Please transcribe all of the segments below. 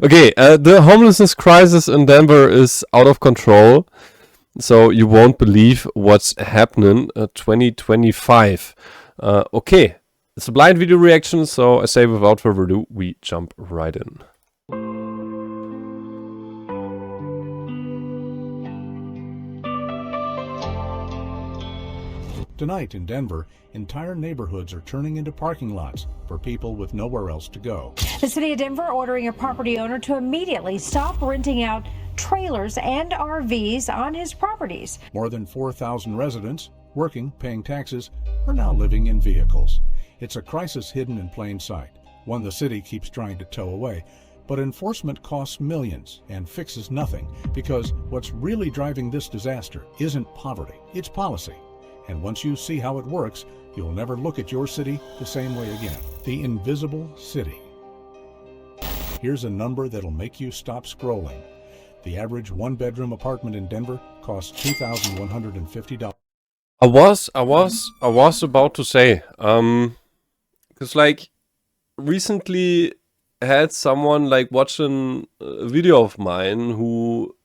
Okay, the homelessness crisis in Denver is out of control. So you won't believe what's happening 2025. Okay, it's a blind video reaction, so I say without further ado, we jump right in. Tonight in Denver, entire neighborhoods are turning into parking lots for people with nowhere else to go. The city of Denver ordering a property owner to immediately stop renting out trailers and RVs on his properties. More than 4,000 residents, working, paying taxes, are now living in vehicles. It's a crisis hidden in plain sight, one the city keeps trying to tow away. But enforcement costs millions and fixes nothing, because what's really driving this disaster isn't poverty, it's policy. And once you see how it works, you'll never look at your city the same way again. The invisible city. Here's a number that'll make you stop scrolling. The average one-bedroom apartment in Denver costs $2,150. I was about to say, because like recently had someone like watching a video of mine who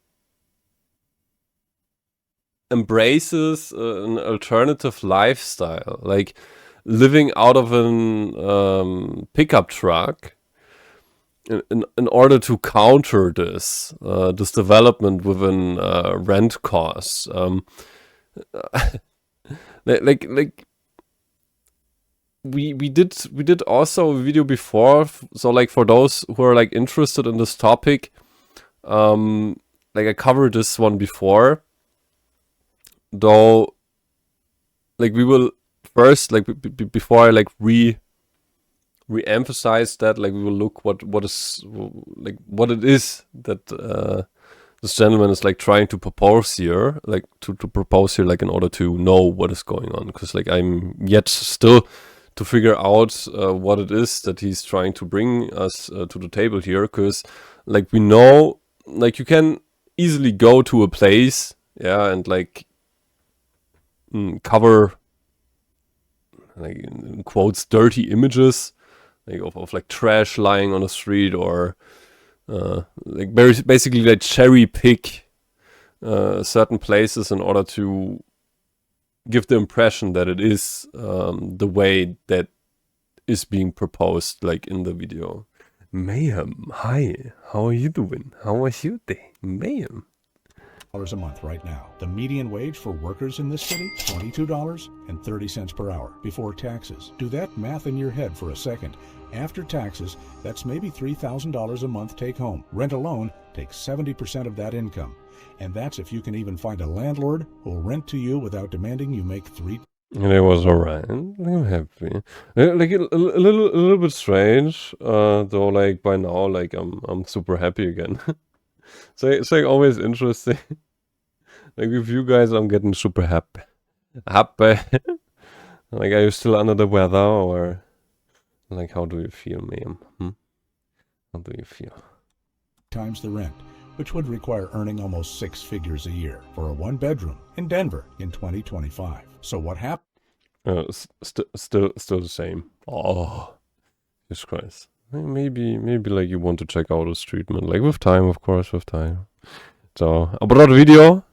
embraces an alternative lifestyle, like living out of an pickup truck in order to counter this this development within rent costs. Like we did also a video before, so like for those who are like interested in this topic, like I covered this one before. Though, like we will first, like before I like re-emphasize that, like we will look what is like what it is that this gentleman is like trying to propose here, like to propose here, like in order to know what is going on, because like I'm yet still to figure out what it is that he's trying to bring us to the table here, because like we know, like you can easily go to a place, yeah, and like cover, like in quotes, dirty images, like of like trash lying on the street, or like basically like cherry pick certain places in order to give the impression that it is the way that is being proposed, like in the video. Mayhem, hi, how are you doing? How was your day? Mayhem. A month right now. The median wage for workers in this city, $22.30 per hour before taxes. Do that math in your head for a second. After taxes, that's maybe $3,000 a month take home. Rent alone takes 70% of that income. And that's if you can even find a landlord who'll rent to you without demanding you make $3. And it was alright. I'm happy. Like a little bit strange, though. Like by now, like I'm super happy again. So it's like always interesting. Like with you guys, I'm getting super happy. Like, are you still under the weather, or like how do you feel, ma'am? How do you feel? Times the rent, which would require earning almost 6 figures a year for a one-bedroom in Denver in 2025. So what happened? Still the same. Oh, Jesus Christ. Maybe like you want to check out his treatment, like with time, of course, with time. So about the video,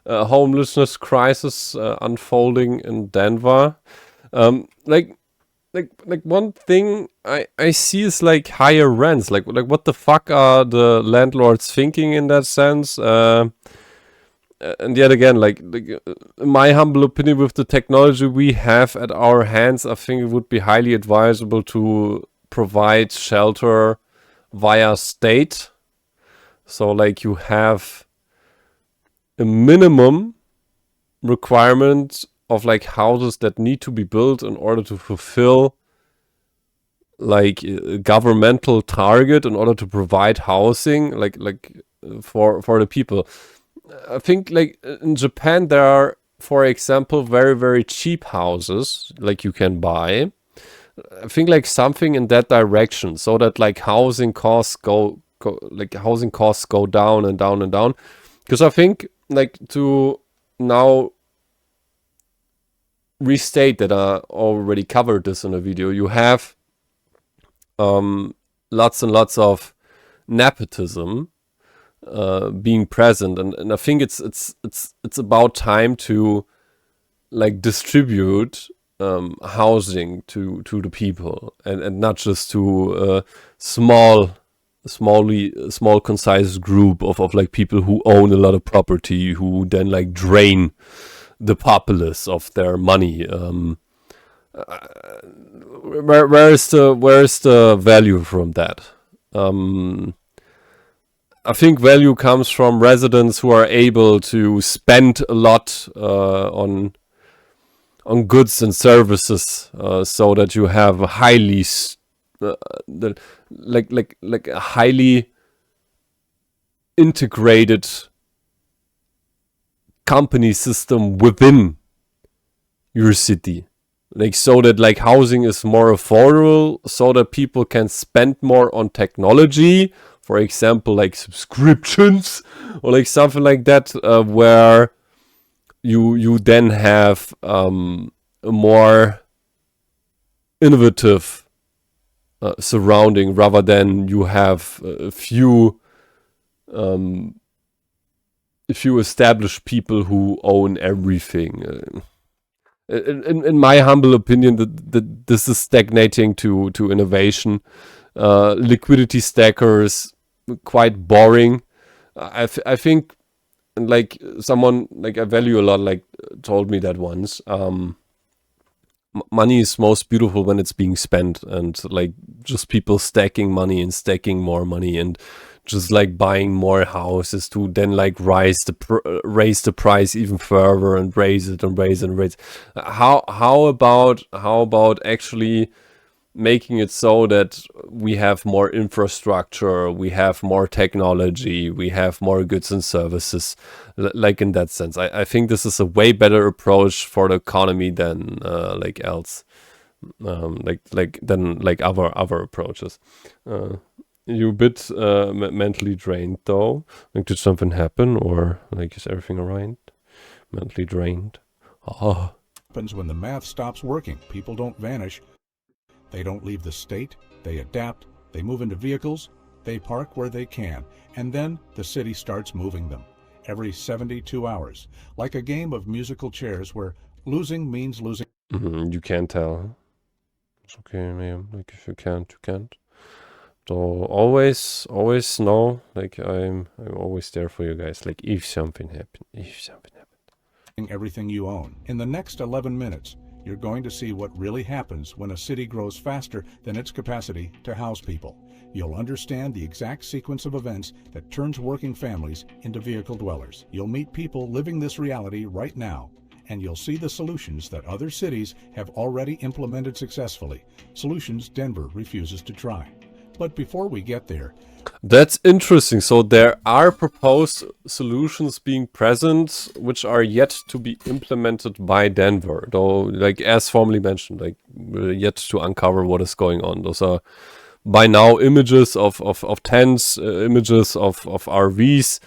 homelessness crisis unfolding in Denver. Like one thing I see is like higher rents. Like what the fuck are the landlords thinking in that sense? And yet again, like in my humble opinion, with the technology we have at our hands, I think it would be highly advisable to provide shelter via state. So like you have a minimum requirement of like houses that need to be built in order to fulfill like a governmental target in order to provide housing like for the people. I think like in Japan there are, for example, very, very cheap houses like you can buy. I think like something in that direction, so that like housing costs go down and down and down. Because I think like to now restate that I already covered this in a video, you have lots and lots of nepotism being present, and I think it's about time to like distribute housing to the people, and not just to small concise group of like people who own a lot of property, who then like drain the populace of their money. Where is the value from that? I think value comes from residents who are able to spend a lot on goods and services, so that you have a highly like a highly integrated company system within your city, like so that like housing is more affordable, so that people can spend more on technology, for example like subscriptions or like something like that, where you then have a more innovative surrounding, rather than you have a few established people who own everything. In my humble opinion, that this is stagnating to innovation. Liquidity stackers, quite boring. I think, like someone like I value a lot, like told me that once. Money is most beautiful when it's being spent, and like just people stacking money and stacking more money, and just like buying more houses to then like raise the price even further, and raise it and raise and raise. How about actually making it so that we have more infrastructure, we have more technology, we have more goods and services, like in that sense. I think this is a way better approach for the economy than like else, than like other approaches. You a bit mentally drained though. Like, did something happen, or like is everything alright? Mentally drained. Oh. Happens when the math stops working. People don't vanish. They don't leave the state, they adapt, they move into vehicles, they park where they can, and then the city starts moving them every 72 hours, like a game of musical chairs where losing means losing. You can't tell. It's okay, man. Like if you can't, you can't. So always know, like I'm always there for you guys. Like if something happened. Everything you own. In the next 11 minutes, you're going to see what really happens when a city grows faster than its capacity to house people. You'll understand the exact sequence of events that turns working families into vehicle dwellers. You'll meet people living this reality right now, and you'll see the solutions that other cities have already implemented successfully, solutions Denver refuses to try. But before we get there, that's interesting. So there are proposed solutions being present which are yet to be implemented by Denver, though, like as formerly mentioned, like we're yet to uncover what is going on. Those are by now images of tents, images of RVs,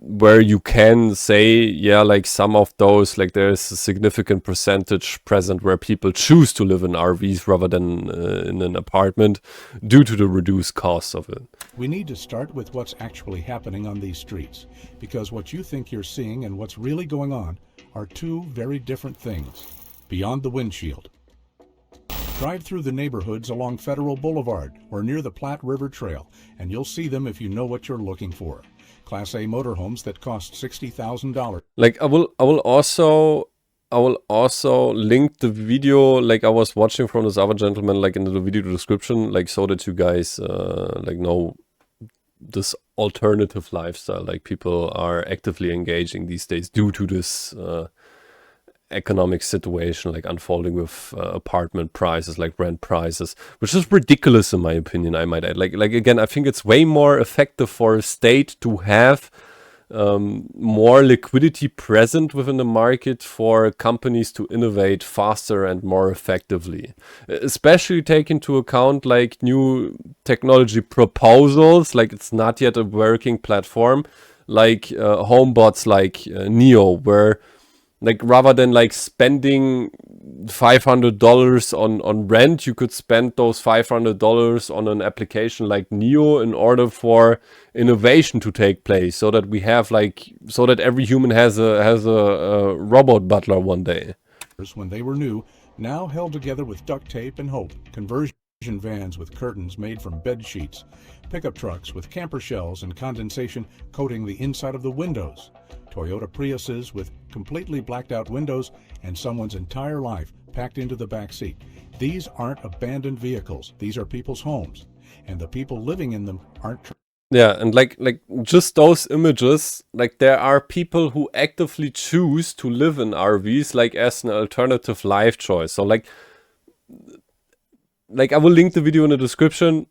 where you can say, yeah, like some of those, like there's a significant percentage present where people choose to live in RVs rather than in an apartment due to the reduced costs of it. We need to start with what's actually happening on these streets, because what you think you're seeing and what's really going on are two very different things. Beyond the windshield. Drive through the neighborhoods along Federal Boulevard or near the Platte River Trail, and you'll see them if you know what you're looking for. Class A motorhomes that cost $60,000. Like I will also link the video like I was watching from this other gentleman, like in the video description, like so that you guys like know this alternative lifestyle like people are actively engaging these days due to this economic situation like unfolding with apartment prices, like rent prices, which is ridiculous in my opinion, I might add. Like again, I think it's way more effective for a state to have more liquidity present within the market for companies to innovate faster and more effectively, especially take into account like new technology proposals. Like it's not yet a working platform, like homebots like Neo, where Like rather than like spending $500 on rent, you could spend those $500 on an application like Neo in order for innovation to take place, so that we have like, so that every human has a robot butler one day. When they were new, now held together with duct tape and hope. Conversion vans with curtains made from bed sheets, pickup trucks with camper shells and condensation coating the inside of the windows, Toyota Priuses with completely blacked out windows and someone's entire life packed into the back seat. These aren't abandoned vehicles. These are people's homes, and the people living in them aren't. Yeah, and like just those images, like there are people who actively choose to live in RVs like as an alternative life choice. So like I will link the video in the description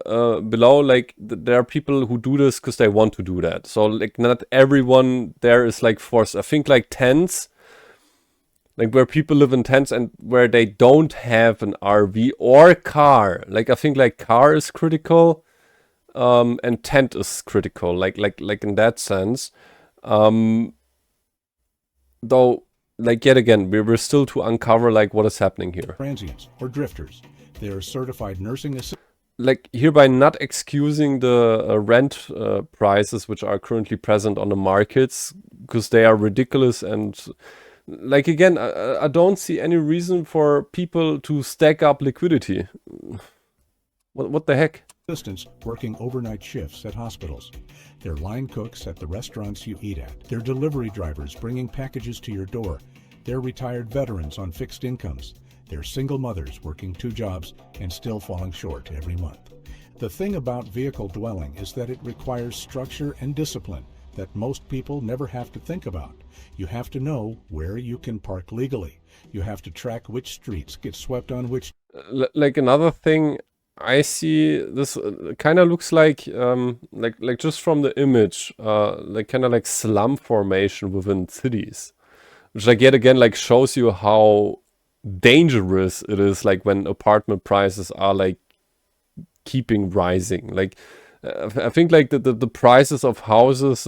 below. Like there are people who do this because they want to do that. So like not everyone there is like forced. I think like tents, like where people live in tents and where they don't have an RV or car. Like I think like car is critical. And tent is critical, like in that sense. Though, like yet again, we're still to uncover like what is happening here. Transients or drifters. They are certified nursing assistants. Like hereby not excusing the rent prices which are currently present on the markets, because they are ridiculous. And like again, I don't see any reason for people to stack up liquidity. What the heck? Assistants working overnight shifts at hospitals. They're line cooks at the restaurants you eat at. They're delivery drivers bringing packages to your door. They're retired veterans on fixed incomes. They're single mothers working 2 jobs and still falling short every month. The thing about vehicle dwelling is that it requires structure and discipline that most people never have to think about. You have to know where you can park legally. You have to track which streets get swept on which. Like another thing I see, this kind of looks like just from the image, like kind of like slum formation within cities, which like yet again like shows you how dangerous it is, like when apartment prices are like keeping rising. Like I think like the prices of houses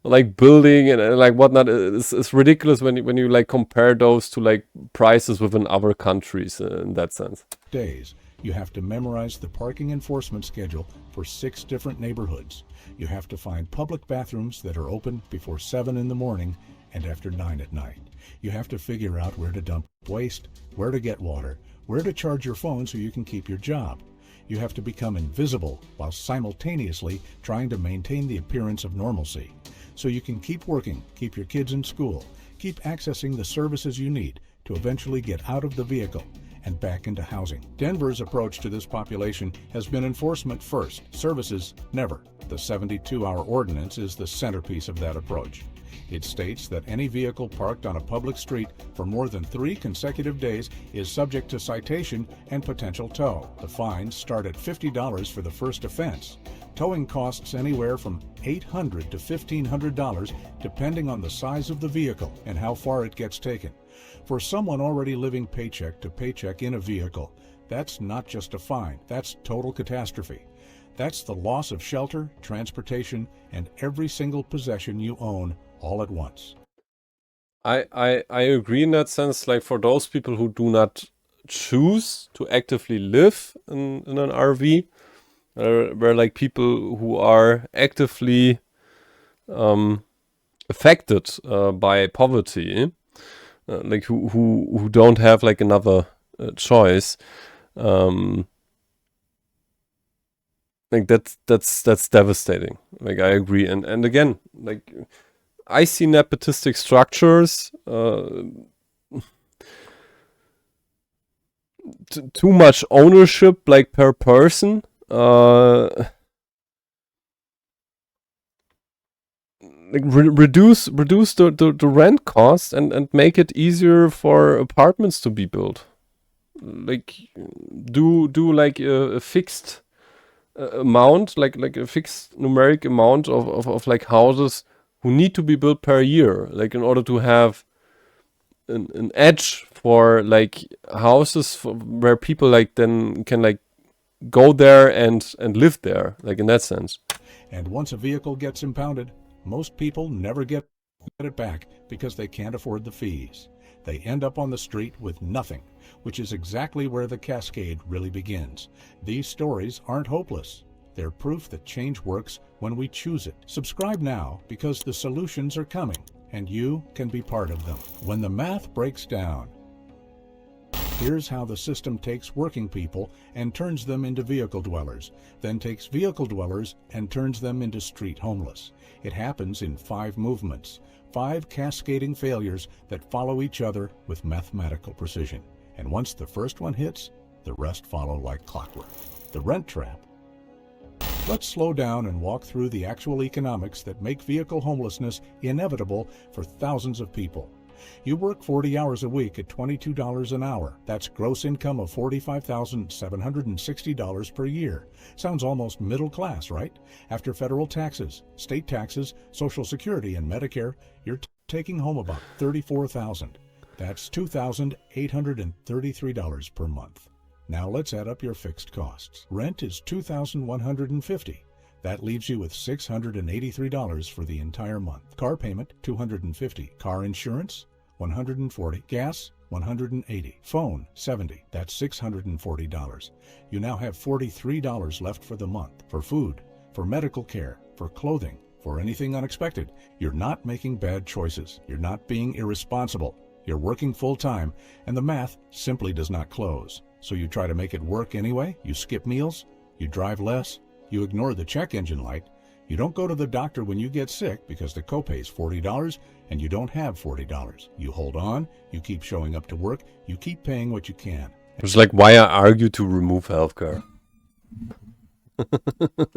like building and like whatnot is ridiculous when you like compare those to like prices within other countries in that sense. Days. You have to memorize the parking enforcement schedule for 6 different neighborhoods. You have to find public bathrooms that are open before 7 in the morning and after 9 at night. You have to figure out where to dump waste, where to get water, where to charge your phone so you can keep your job. You have to become invisible while simultaneously trying to maintain the appearance of normalcy. So you can keep working, keep your kids in school, keep accessing the services you need to eventually get out of the vehicle and back into housing. Denver's approach to this population has been enforcement first, services never. The 72-hour ordinance is the centerpiece of that approach. It states that any vehicle parked on a public street for more than 3 consecutive days is subject to citation and potential tow. The fines start at $50 for the first offense. Towing costs anywhere from $800 to $1,500 depending on the size of the vehicle and how far it gets taken. For someone already living paycheck to paycheck in a vehicle, that's not just a fine, that's total catastrophe. That's the loss of shelter, transportation, and every single possession you own all at once. I agree in that sense. Like for those people who do not choose to actively live in an RV, where like people who are actively affected by poverty, like who don't have like another choice, like that's devastating. Like I agree, and again, like I see nepotistic structures, too much ownership like per person, like reduce the rent cost and make it easier for apartments to be built. Like do like a fixed amount, like a fixed numeric amount of like houses who need to be built per year, like in order to have an edge for like houses where people like then can like go there and live there, like in that sense. And once a vehicle gets impounded, most people never get. get it back because they can't afford the fees. They end up on the street with nothing, which is exactly where the cascade really begins. These stories aren't hopeless. They're proof that change works when we choose it. Subscribe now because the solutions are coming, and you can be part of them. When the math breaks down, here's how the system takes working people and turns them into vehicle dwellers, then takes vehicle dwellers and turns them into street homeless. It happens in 5 movements, 5 cascading failures that follow each other with mathematical precision. And once the first one hits, the rest follow like clockwork. The rent trap. Let's slow down and walk through the actual economics that make vehicle homelessness inevitable for thousands of people. You work 40 hours a week at $22 an hour. That's gross income of $45,760 per year. Sounds almost middle class, right? After federal taxes, state taxes, Social Security, and Medicare, you're taking home about $34,000. That's $2,833 per month. Now let's add up your fixed costs. Rent is $2,150. That leaves you with $683 for the entire month. Car payment, $250. Car insurance, $140. Gas, $180. Phone, $70. That's $640. You now have $43 left for the month. For food, for medical care, for clothing, for anything unexpected. You're not making bad choices. You're not being irresponsible. You're working full-time, and the math simply does not close. So you try to make it work anyway. You skip meals. You drive less. You ignore the check engine light. You don't go to the doctor when you get sick because the copay is $40 and you don't have $40. You hold on. You keep showing up to work. You keep paying what you can. It's like why I argue to remove healthcare.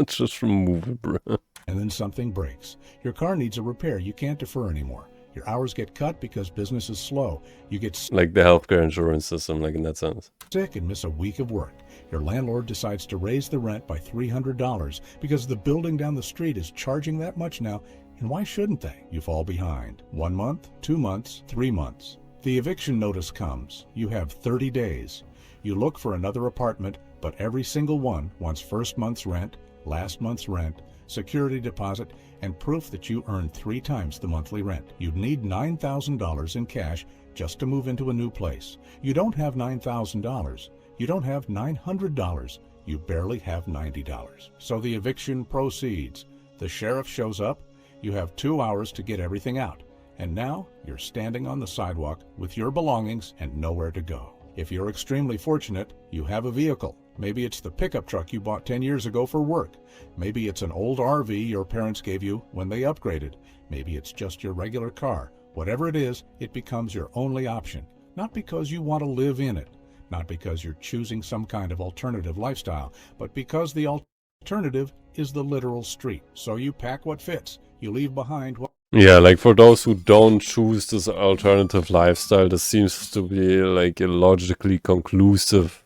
Just remove it, bro. And then something breaks. Your car needs a repair. You can't defer anymore. Your hours get cut because business is slow. You get like the healthcare insurance system, like in that sense. Sick and miss a week of work. Your landlord decides to raise the rent by $300 because the building down the street is charging that much now, and why shouldn't they? You fall behind. 1 month, 2 months, 3 months. The eviction notice comes. You have 30 days. You look for another apartment, but every single one wants first month's rent, last month's rent, security deposit, and proof that you earned 3 times the monthly rent. You'd need $9,000 in cash just to move into a new place. You don't have $9,000. You don't have $900. You barely have $90. So the eviction proceeds. The sheriff shows up. You have 2 hours to get everything out. And now you're standing on the sidewalk with your belongings and nowhere to go. If you're extremely fortunate, you have a vehicle. Maybe it's the pickup truck you bought 10 years ago for work. Maybe it's an old RV your parents gave you when they upgraded. Maybe it's just your regular car. Whatever it is, it becomes your only option. Not because you want to live in it. Not because you're choosing some kind of alternative lifestyle, but because the alternative is the literal street. So you pack what fits. You leave behind what... Yeah, like for those who don't choose this alternative lifestyle, this seems to be like a logically conclusive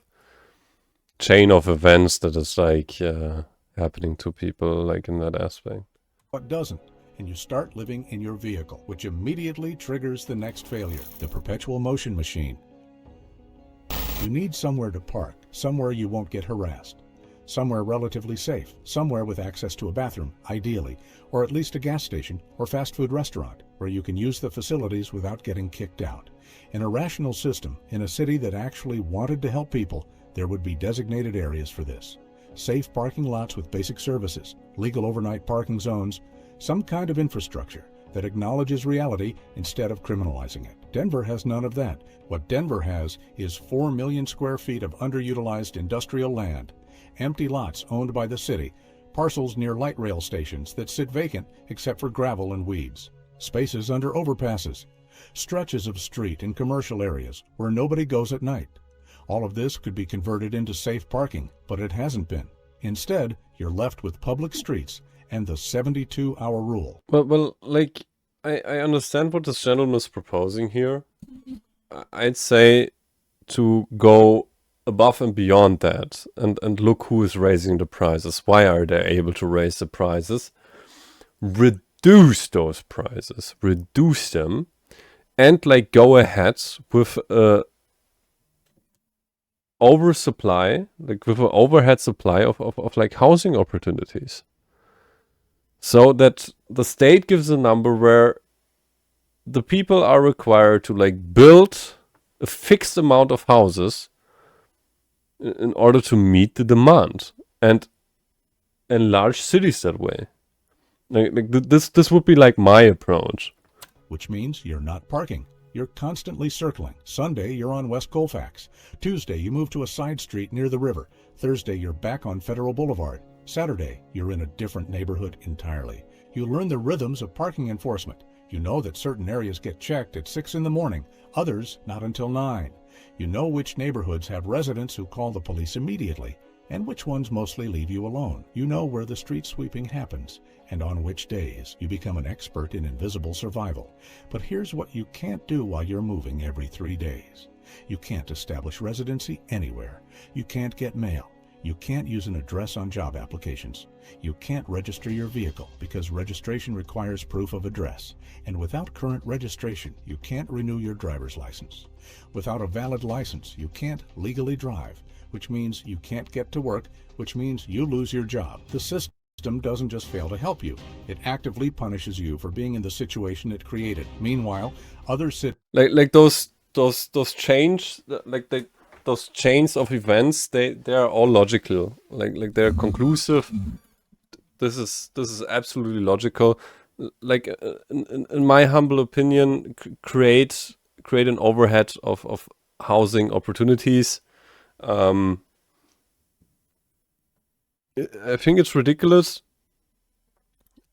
chain of events that is like happening to people like in that aspect. What doesn't? And you start living in your vehicle, which immediately triggers the next failure, the perpetual motion machine. You need somewhere to park, somewhere you won't get harassed, somewhere relatively safe, somewhere with access to a bathroom, ideally, or at least a gas station or fast food restaurant where you can use the facilities without getting kicked out. In a rational system, in a city that actually wanted to help people, there would be designated areas for this. Safe parking lots with basic services, legal overnight parking zones, some kind of infrastructure that acknowledges reality instead of criminalizing it. Denver has none of that. What Denver has is 4 million square feet of underutilized industrial land, empty lots owned by the city, parcels near light rail stations that sit vacant except for gravel and weeds, spaces under overpasses, stretches of street in commercial areas where nobody goes at night. All of this could be converted into safe parking, but it hasn't been. Instead, you're left with public streets and the 72-hour rule. Well, like, I understand what this gentleman is proposing here. I'd say to go above and beyond that and look who is raising the prices. Why are they able to raise the prices? Reduce those prices. Reduce them. And, like, go ahead with a oversupply, like with an overhead supply of like housing opportunities. So that the state gives a number where the people are required to like build a fixed amount of houses in order to meet the demand and enlarge cities that way. This would be like my approach. which means you're not parking. You're constantly circling. Sunday, you're on West Colfax. Tuesday, you move to a side street near the river. Thursday, you're back on Federal Boulevard. Saturday, you're in a different neighborhood entirely. You learn the rhythms of parking enforcement. You know that certain areas get checked at 6 in the morning, others not until 9. You know which neighborhoods have residents who call the police immediately, and which ones mostly leave you alone. You know where the street sweeping happens, and on which days. You become an expert in invisible survival. But here's what you can't do while you're moving every 3 days. You can't establish residency anywhere. You can't get mail. You can't use an address on job applications. You can't register your vehicle because registration requires proof of address. And without current registration, you can't renew your driver's license. Without a valid license, you can't legally drive, which means you can't get to work, which means you lose your job. The system doesn't just fail to help you. It actively punishes you for being in the situation it created. Meanwhile, other cities Like those those chains of events, they are all logical. Like they're conclusive. This is absolutely logical. Like in my humble opinion, create an overhead of housing opportunities. I think it's ridiculous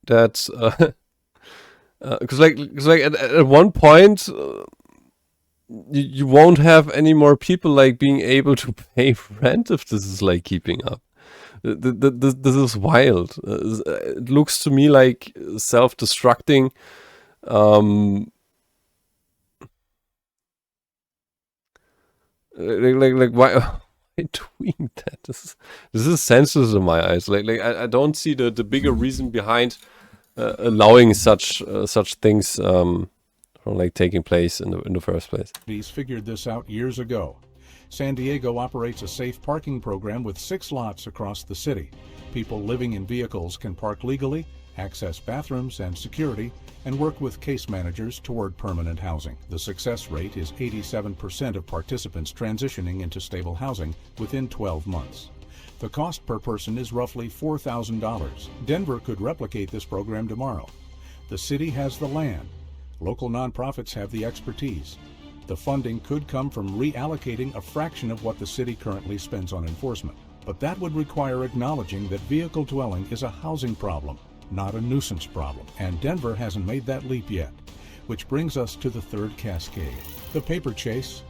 that because like at one point you won't have any more people like being able to pay rent if this is like keeping up. This is wild. It looks to me like self-destructing. Like why are you doing that? This is senseless in my eyes. Like I don't see the bigger reason behind allowing such things from like taking place in the first place. figured this out years ago. San Diego operates a safe parking program with 6 lots across the city. People living in vehicles can park legally, access bathrooms and security, and work with case managers toward permanent housing. The success rate is 87% of participants transitioning into stable housing within 12 months. The cost per person is roughly $4,000. Denver could replicate this program tomorrow. The city has the land. Local nonprofits have the expertise. The funding could come from reallocating a fraction of what the city currently spends on enforcement. But that would require acknowledging that vehicle dwelling is a housing problem, not a nuisance problem. And Denver hasn't made that leap yet. Which brings us to the third cascade, the paper chase.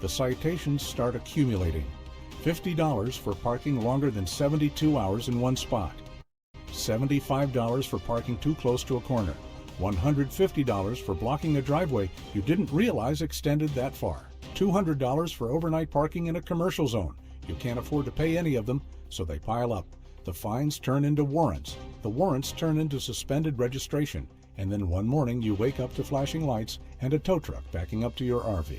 The citations start accumulating. $50 for parking longer than 72 hours in one spot. $75 for parking too close to a corner. $150 for blocking a driveway you didn't realize extended that far. $200 for overnight parking in a commercial zone. You can't afford to pay any of them, so they pile up. The fines turn into warrants. The warrants turn into suspended registration. And then one morning you wake up to flashing lights and a tow truck backing up to your RV.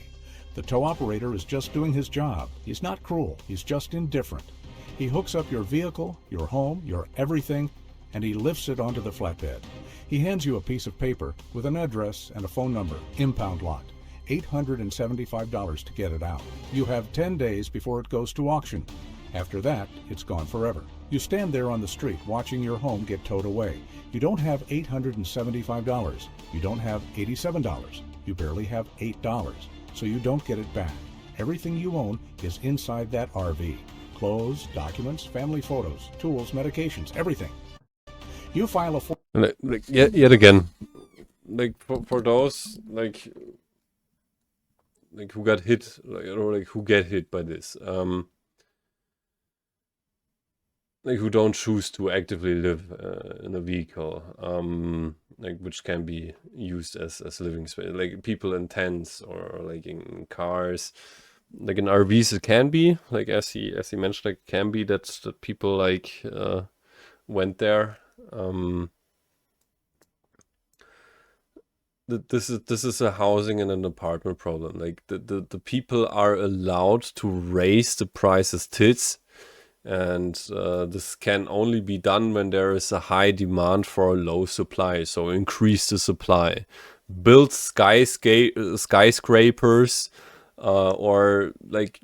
The tow operator is just doing his job. He's not cruel. He's just indifferent. He hooks up your vehicle, your home, your everything, and he lifts it onto the flatbed. He hands you a piece of paper with an address and a phone number, impound lot. $875 to get it out. You have 10 days before it goes to auction. After that, it's gone forever. You stand there on the street watching your home get towed away. You don't have $875. You don't have $87. You barely have $8, so you don't get it back. Everything you own is inside that RV. Clothes, documents, family photos, tools, medications, everything. You file a form. Like yet again, like for those like who got hit, or like who get hit by this, like who don't choose to actively live in a vehicle, like which can be used as living space, like people in tents or like in cars, like in RVs. It can be like as he mentioned, like can be that people like went there. This is a housing and an apartment problem. Like the people are allowed to raise the prices tits And this can only be done when there is a high demand for a low supply. So increase the supply, build skyscrapers, or like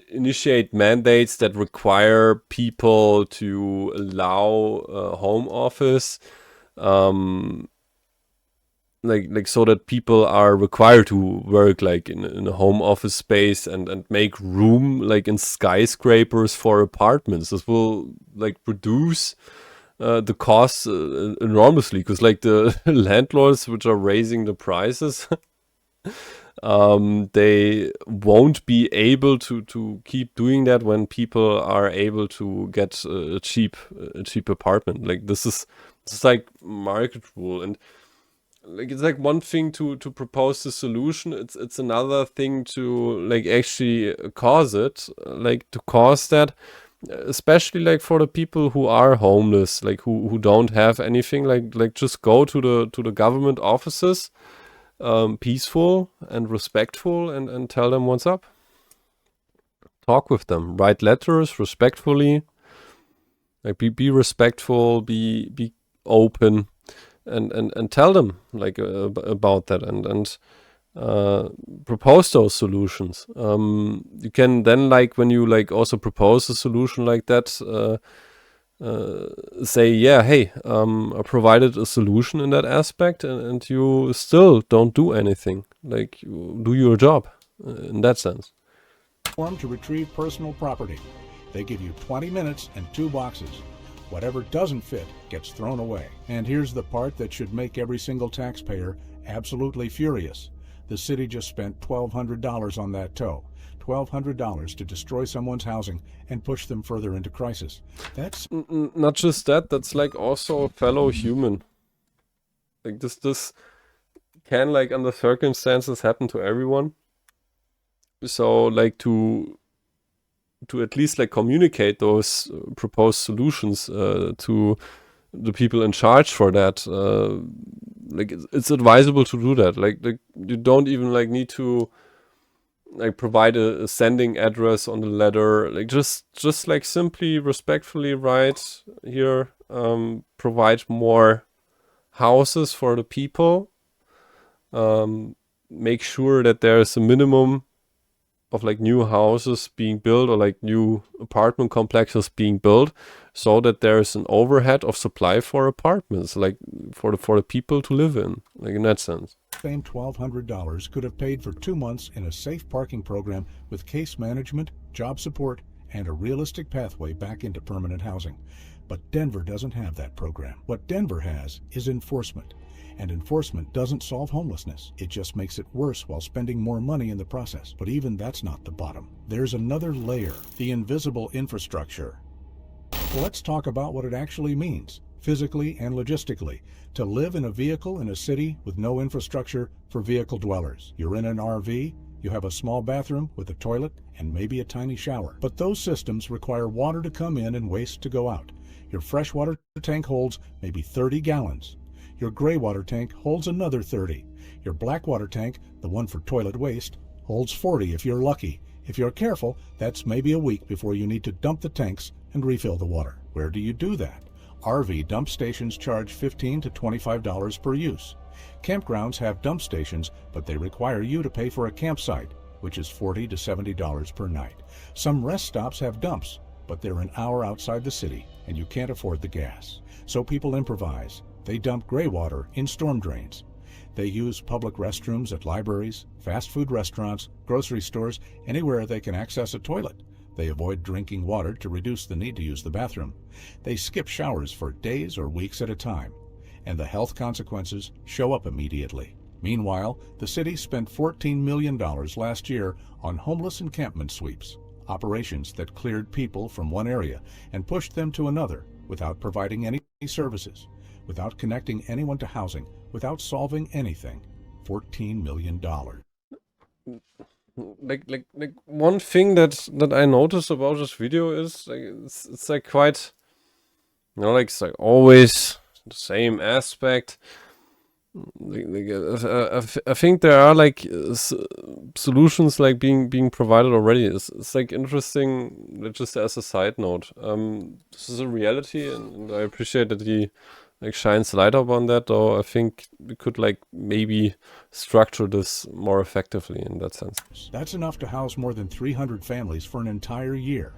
initiate mandates that require people to allow home office, like so that people are required to work like in a home office space, and make room like in skyscrapers for apartments. This will like reduce the costs enormously, because like the landlords which are raising the prices, they won't be able to keep doing that when people are able to get a cheap apartment. Like this is like market rule. And like it's like one thing to propose the solution, it's another thing to like actually cause it, like to cause that, especially like for the people who are homeless, like who don't have anything, like just go to the government offices, peaceful and respectful, and tell them what's up. Talk with them, write letters respectfully, like be respectful, be open, and tell them like about that, and propose those solutions. You can then, like when you like also propose a solution like that, say, yeah, hey, I provided a solution in that aspect, and you still don't do anything. Like, you do your job in that sense. Form to retrieve personal property. They give you 20 minutes and 2 boxes. Whatever doesn't fit gets thrown away. And here's the part that should make every single taxpayer absolutely furious. The city just spent $1,200 on that tow. $1,200 to destroy someone's housing and push them further into crisis. That's not just that, that's like also a fellow human. Like this can, like under circumstances, happen to everyone. So like to at least like communicate those proposed solutions to the people in charge for that, like it's advisable to do that. Like you don't even like need to like provide a sending address on the letter. Like just like simply respectfully write here, provide more houses for the people, make sure that there's a minimum of like new houses being built, or like new apartment complexes being built, so that there's an overhead of supply for apartments, like for the people to live in, like in that sense. same $1,200 could have paid for 2 months in a safe parking program with case management, job support, and a realistic pathway back into permanent housing. But Denver doesn't have that program. What Denver has is enforcement. And enforcement doesn't solve homelessness. It just makes it worse while spending more money in the process. But even that's not the bottom. There's another layer, the invisible infrastructure. Well, let's talk about what it actually means, physically and logistically, to live in a vehicle in a city with no infrastructure for vehicle dwellers. You're in an RV, you have a small bathroom with a toilet and maybe a tiny shower. But those systems require water to come in and waste to go out. Your freshwater tank holds maybe 30 gallons. Your gray water tank holds another 30. Your black water tank, the one for toilet waste, holds 40 if you're lucky. If you're careful, that's maybe a week before you need to dump the tanks and refill the water. Where do you do that? RV dump stations charge $15 to $25 per use. Campgrounds have dump stations, but they require you to pay for a campsite, which is $40 to $70 per night. Some rest stops have dumps, but they're an hour outside the city, and you can't afford the gas. So people improvise. They dump gray water in storm drains. They use public restrooms at libraries, fast food restaurants, grocery stores, anywhere they can access a toilet. They avoid drinking water to reduce the need to use the bathroom. They skip showers for days or weeks at a time. And the health consequences show up immediately. Meanwhile, the city spent $14 million last year on homeless encampment sweeps, operations that cleared people from one area and pushed them to another without providing any services, without connecting anyone to housing, without solving anything. $14 million. Like one thing that I noticed about this video is like it's like quite, like it's like always the same aspect. I think there are like solutions like being provided already. It's like interesting. Just as a side note, this is a reality, and I appreciate that he like shines light up on that. Though I think we could like maybe structure this more effectively in that sense. That's enough to house more than 300 families for an entire year.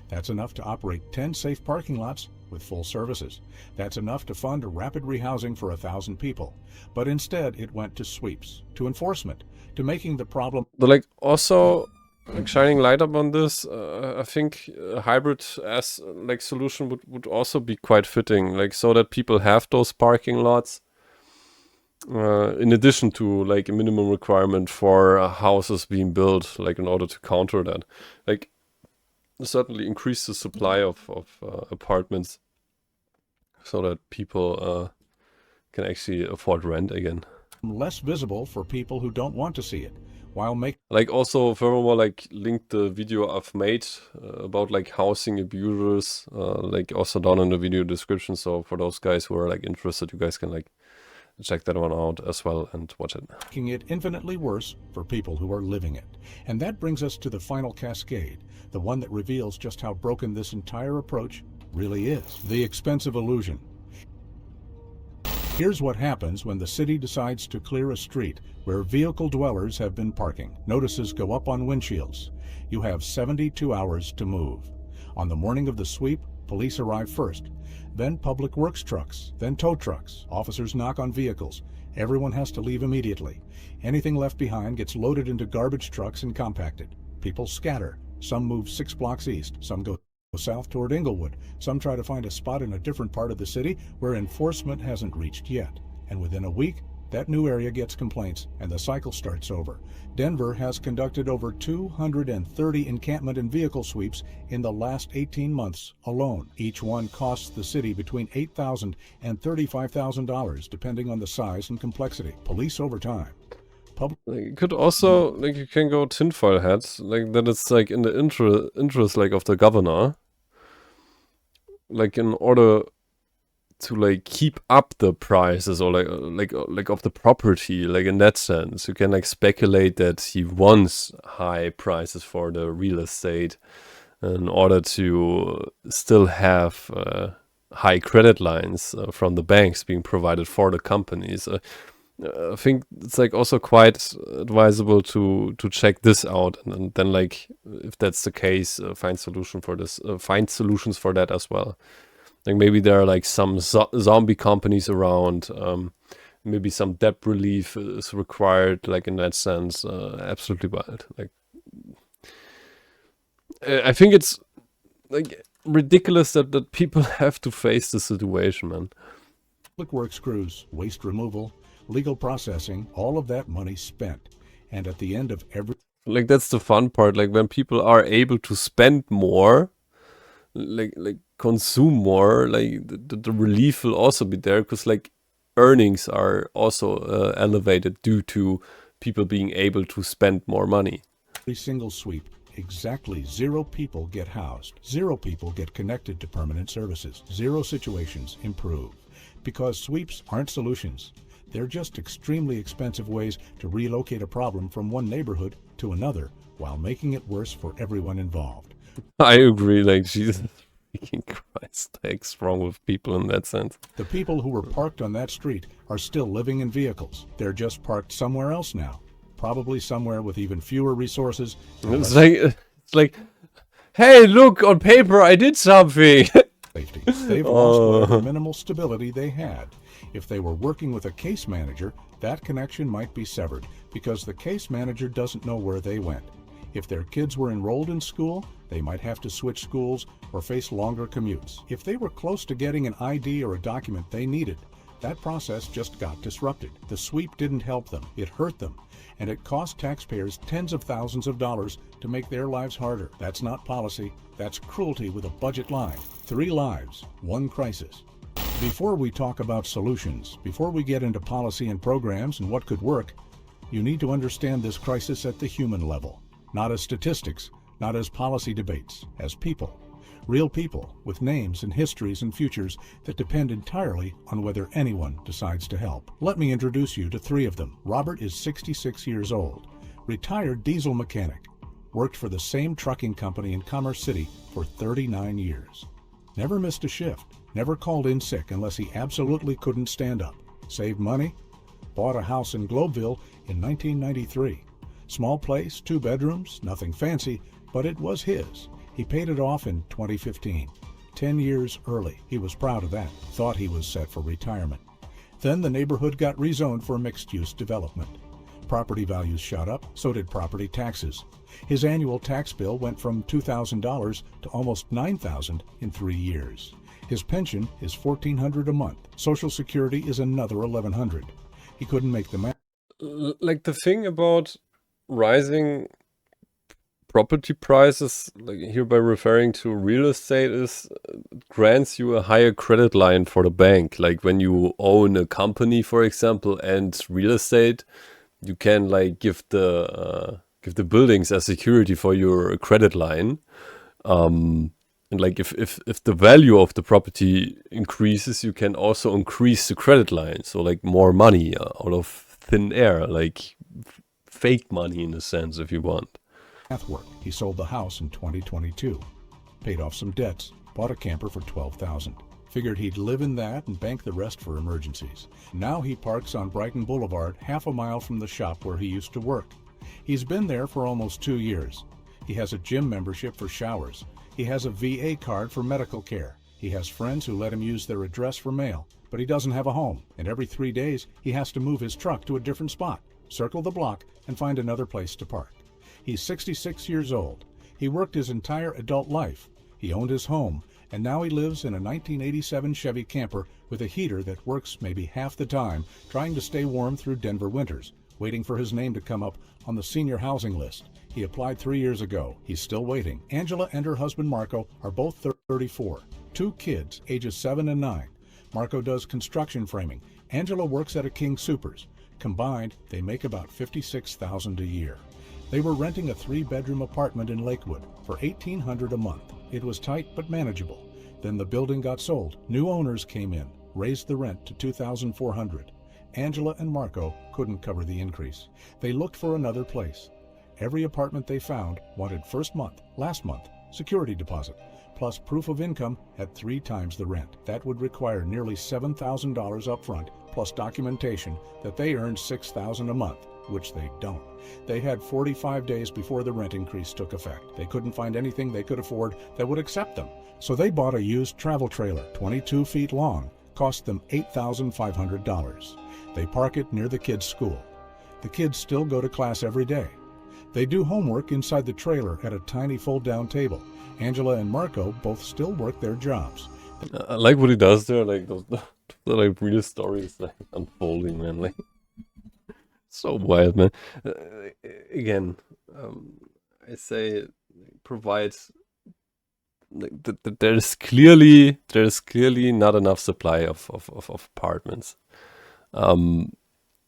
That's enough to operate 10 safe parking lots with full services. That's enough to fund a rapid rehousing for 1,000 people. But instead, it went to sweeps, to enforcement, to making the problem. But like also like shining light up on this, I think a hybrid as like solution would also be quite fitting, like so that people have those parking lots. In addition to like a minimum requirement for houses being built, like in order to counter that, like certainly increase the supply of apartments so that people can actually afford rent again. Less visible for people who don't want to see it, while making like also furthermore like link the video I've made about like housing abusers like also down in the video description, so for those guys who are like interested, you guys can like check that one out as well and watch it. Making it infinitely worse for people who are living it. And that brings us to the final cascade, the one that reveals just how broken this entire approach really is. The expensive illusion. Here's what happens when the city decides to clear a street where vehicle dwellers have been parking. Notices go up on windshields. You have 72 hours to move. On the morning of the sweep, police arrive first, then public works trucks, then tow trucks. Officers knock on vehicles. Everyone has to leave immediately. Anything left behind gets loaded into garbage trucks and compacted. People scatter. Some move 6 blocks east. Some go south toward Inglewood. Some try to find a spot in a different part of the city where enforcement hasn't reached yet. And within a week, that new area gets complaints and the cycle starts over. Denver has conducted over 230 encampment and vehicle sweeps in the last 18 months alone. Each one costs the city between $8,000 and $35,000 depending on the size and complexity. Police overtime. Like, you could also like you can go tinfoil hats, like that it's like in the interest like of the governor, like in order to like keep up the prices or like of the property, like in that sense you can like speculate that he wants high prices for the real estate in order to still have high credit lines from the banks being provided for the companies. I think it's like also quite advisable to check this out, and then like if that's the case, find solutions for that as well. Like maybe there are like some zombie companies around, maybe some debt relief is required, like in that sense. Absolutely wild. Like I think it's like ridiculous that people have to face the situation, man. Public works crews, waste removal, legal processing, all of that money spent. And at the end of every... Like that's the fun part, like when people are able to spend more, like consume more, like the relief will also be there, because like earnings are also elevated due to people being able to spend more money. Every single sweep, exactly 0 people get housed. 0 people get connected to permanent services. 0 situations improve. Because sweeps aren't solutions. They're just extremely expensive ways to relocate a problem from one neighborhood to another while making it worse for everyone involved. I agree, like Jesus freaking Christ, what's wrong with people in that sense? The people who were parked on that street are still living in vehicles. They're just parked somewhere else now, probably somewhere with even fewer resources. It's like, hey, look, on paper I did something. Safety. They've lost whatever minimal stability they had. If they were working with a case manager, that connection might be severed because the case manager doesn't know where they went. If their kids were enrolled in school, they might have to switch schools or face longer commutes. If they were close to getting an ID or a document they needed, that process just got disrupted. The sweep didn't help them, it hurt them, and it cost taxpayers tens of thousands of dollars to make their lives harder. That's not policy, that's cruelty with a budget line. 3 lives, 1 crisis. Before we talk about solutions, before we get into policy and programs and what could work, you need to understand this crisis at the human level, not as statistics, not as policy debates, as people. Real people with names and histories and futures that depend entirely on whether anyone decides to help. Let me introduce you to three of them. Robert is 66 years old, retired diesel mechanic, worked for the same trucking company in Commerce City for 39 years. Never missed a shift, never called in sick unless he absolutely couldn't stand up. Saved money, bought a house in Globeville in 1993. Small place, 2 bedrooms, nothing fancy, but it was his. He paid it off in 2015, 10 years early. He was proud of that, thought he was set for retirement. Then the neighborhood got rezoned for mixed-use development. Property values shot up, so did property taxes. His annual tax bill went from $2,000 to almost $9,000 in 3 years. His pension is $1,400 a month. Social Security is another $1,100. He couldn't make the math. Like the thing about rising property prices, like hereby referring to real estate, is it grants you a higher credit line for the bank. Like when you own a company, for example, and real estate, you can like give the buildings as security for your credit line. And like if the value of the property increases, you can also increase the credit line. So like more money out of thin air, like fake money in a sense, if you want. Work. He sold the house in 2022, paid off some debts, bought a camper for $12,000. Figured he'd live in that and bank the rest for emergencies. Now he parks on Brighton Boulevard, half a mile from the shop where he used to work. He's been there for almost 2 years. He has a gym membership for showers. He has a VA card for medical care. He has friends who let him use their address for mail, but he doesn't have a home. And every 3 days, he has to move his truck to a different spot, circle the block, and find another place to park. He's 66 years old. He worked his entire adult life. He owned his home, and now he lives in a 1987 Chevy camper with a heater that works maybe half the time, trying to stay warm through Denver winters, waiting for his name to come up on the senior housing list. He applied 3 years ago. He's still waiting. Angela and her husband Marco are both 34. 2 kids, ages 7 and 9. Marco does construction framing. Angela works at a King Soopers. Combined, they make about $56,000 a year. They were renting a 3-bedroom apartment in Lakewood for $1,800 a month. It was tight but manageable. Then the building got sold. New owners came in, raised the rent to $2,400. Angela and Marco couldn't cover the increase. They looked for another place. Every apartment they found wanted first month, last month, security deposit, plus proof of income at 3 times the rent. That would require nearly $7,000 upfront, plus documentation that they earned $6,000 a month, which they don't. They had 45 days before the rent increase took effect. They couldn't find anything they could afford that would accept them. So they bought a used travel trailer, 22 feet long, cost them $8,500. They park it near the kids' school. The kids still go to class every day. They do homework inside the trailer at a tiny fold-down table. Angela and Marco both still work their jobs. I like what he does there, like those like real stories like unfolding, man. Like so wild, man. Again, I say it provides like there's clearly not enough supply of apartments.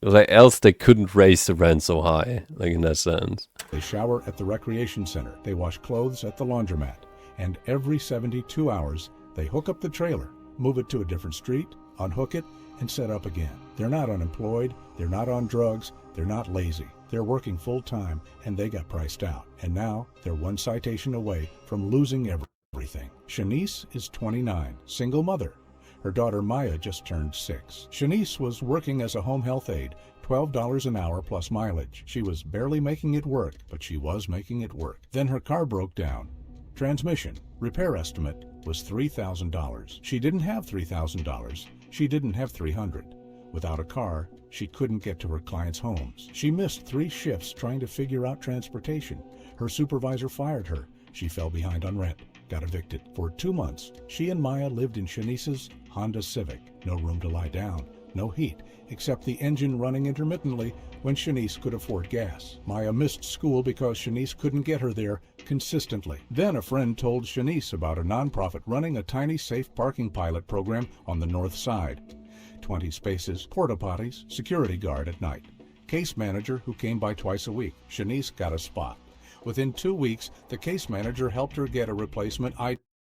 Like else they couldn't raise the rent so high, like in that sense. They shower at the recreation center. They wash clothes at the laundromat. And every 72 hours, they hook up the trailer, move it to a different street, unhook it, and set up again. They're not unemployed. They're not on drugs. They're not lazy. They're working full time, and they got priced out. And now they're 1 citation away from losing everything. Shanice is 29, single mother. Her daughter Maya just turned 6. Shanice was working as a home health aide, $12 an hour plus mileage. She was barely making it work, but she was making it work. Then her car broke down. Transmission. Repair estimate was $3,000. She didn't have $3,000. She didn't have $300. Without a car, she couldn't get to her clients' homes. She missed 3 shifts trying to figure out transportation. Her supervisor fired her. She fell behind on rent, got evicted. For 2 months, she and Maya lived in Shanice's Honda Civic. No room to lie down, no heat, except the engine running intermittently when Shanice could afford gas. Maya missed school because Shanice couldn't get her there consistently. Then a friend told Shanice about a nonprofit running a tiny safe parking pilot program on the north side. 20 spaces, porta potties, security guard at night. Case manager who came by twice a week. Shanice got a spot. Within 2 weeks, the case manager helped her get a replacement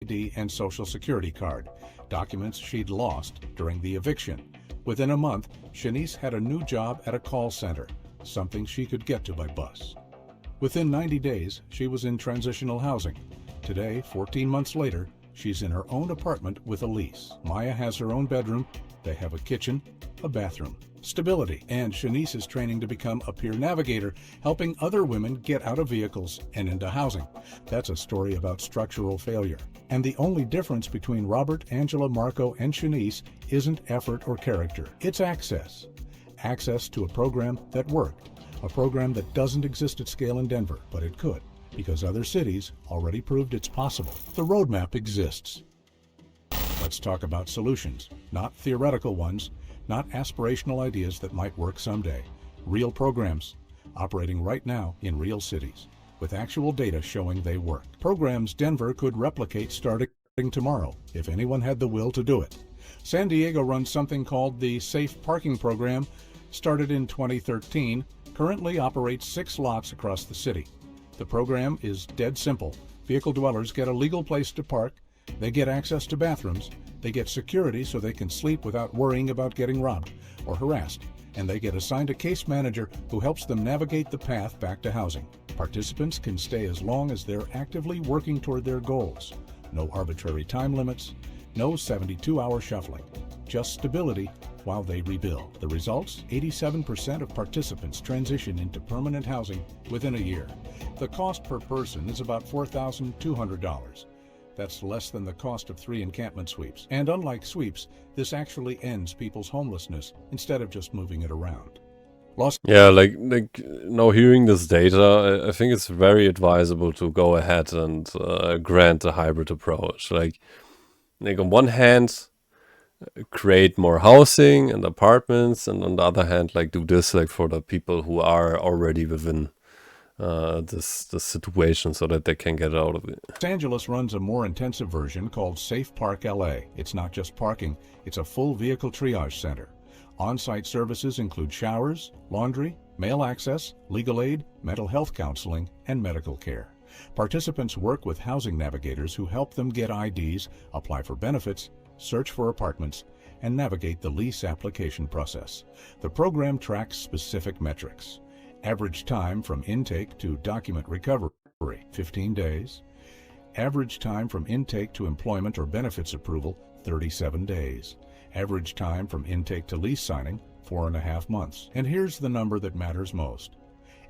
ID and social security card, documents she'd lost during the eviction. Within a month, Shanice had a new job at a call center, something she could get to by bus. Within 90 days, she was in transitional housing. Today, 14 months later, she's in her own apartment with a lease. Maya has her own bedroom. They have a kitchen, a bathroom, stability, and Shanice is training to become a peer navigator, helping other women get out of vehicles and into housing. That's a story about structural failure. And the only difference between Robert, Angela, Marco, and Shanice isn't effort or character. It's access. Access to a program that worked. A program that doesn't exist at scale in Denver, but it could, because other cities already proved it's possible. The roadmap exists. Let's talk about solutions, not theoretical ones, not aspirational ideas that might work someday. Real programs, operating right now in real cities, with actual data showing they work. Programs Denver could replicate starting tomorrow, if anyone had the will to do it. San Diego runs something called the Safe Parking Program, started in 2013, currently operates 6 lots across the city. The program is dead simple. Vehicle dwellers get a legal place to park, they get access to bathrooms, they get security so they can sleep without worrying about getting robbed or harassed, and they get assigned a case manager who helps them navigate the path back to housing. Participants can stay as long as they're actively working toward their goals. No arbitrary time limits, no 72-hour shuffling, just stability while they rebuild. The results? 87% of participants transition into permanent housing within a year. The cost per person is about $4,200. That's less than the cost of 3 encampment sweeps. And unlike sweeps, this actually ends people's homelessness instead of just moving it around. Yeah, like now hearing this data, I think it's very advisable to go ahead and grant a hybrid approach. Like on one hand, create more housing and apartments, and on the other hand, like do this like for the people who are already within this situation so that they can get out of it. Los Angeles runs a more intensive version called Safe Park LA. It's not just parking, it's a full vehicle triage center. On-site services include showers, laundry, mail access, legal aid, mental health counseling, and medical care. Participants work with housing navigators who help them get IDs, apply for benefits, search for apartments, and navigate the lease application process. The program tracks specific metrics. Average time from intake to document recovery, 15 days. Average time from intake to employment or benefits approval, 37 days. Average time from intake to lease signing, 4.5 months. And here's the number that matters most.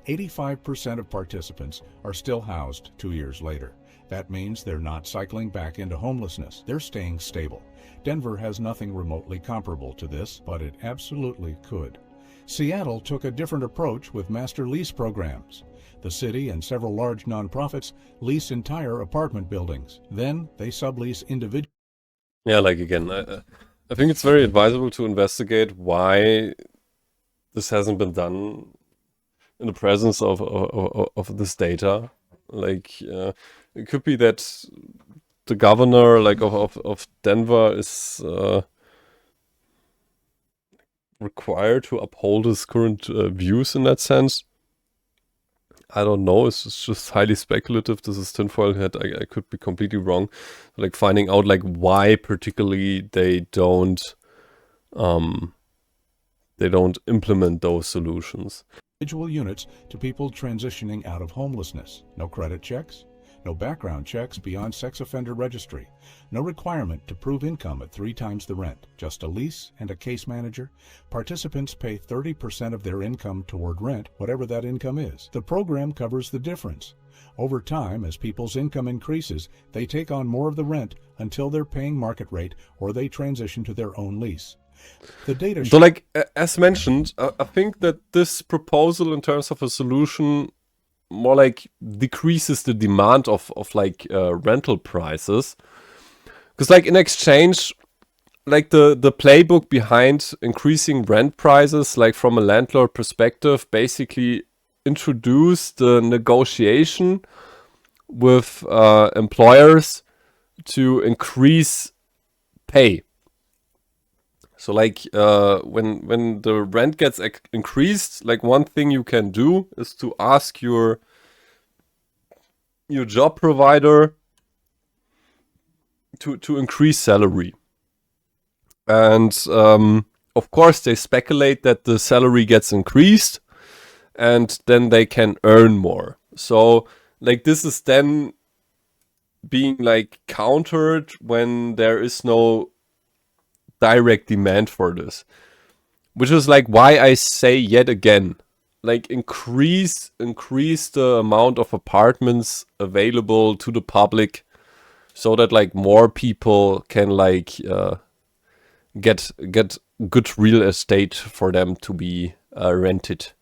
85% of participants are still housed 2 years later. That means they're not cycling back into homelessness. They're staying stable. Denver has nothing remotely comparable to this, but it absolutely could. Seattle took a different approach with master lease programs. The city and several large nonprofits lease entire apartment buildings. Then they sublease individual. Yeah, like again, I think it's very advisable to investigate why this hasn't been done in the presence of this data. Like, it could be that the governor, like of Denver, is required to uphold his current views in that sense. I don't know. It's just highly speculative. This is tinfoil hat. I could be completely wrong. Like finding out like why particularly they don't implement those solutions. Individual units to people transitioning out of homelessness. No credit checks, no background checks beyond sex offender registry, no requirement to prove income at 3 times the rent, just a lease and a case manager. Participants pay 30% of their income toward rent, whatever that income is. The program covers the difference. Over time, as people's income increases, they take on more of the rent until they're paying market rate or they transition to their own lease. The data So like, as mentioned, I think that this proposal in terms of a solution more like decreases the demand of like rental prices. Because like in exchange, like the playbook behind increasing rent prices, like from a landlord perspective, basically introduced the negotiation with employers to increase pay. So like when the rent gets increased, like one thing you can do is to ask your job provider to increase salary. And of course, they speculate that the salary gets increased, and then they can earn more. So, like, this is then being like countered when there is no direct demand for this, which is like why I say yet again, like, increase the amount of apartments available to the public, so that like more people can like get good real estate for them to be rented,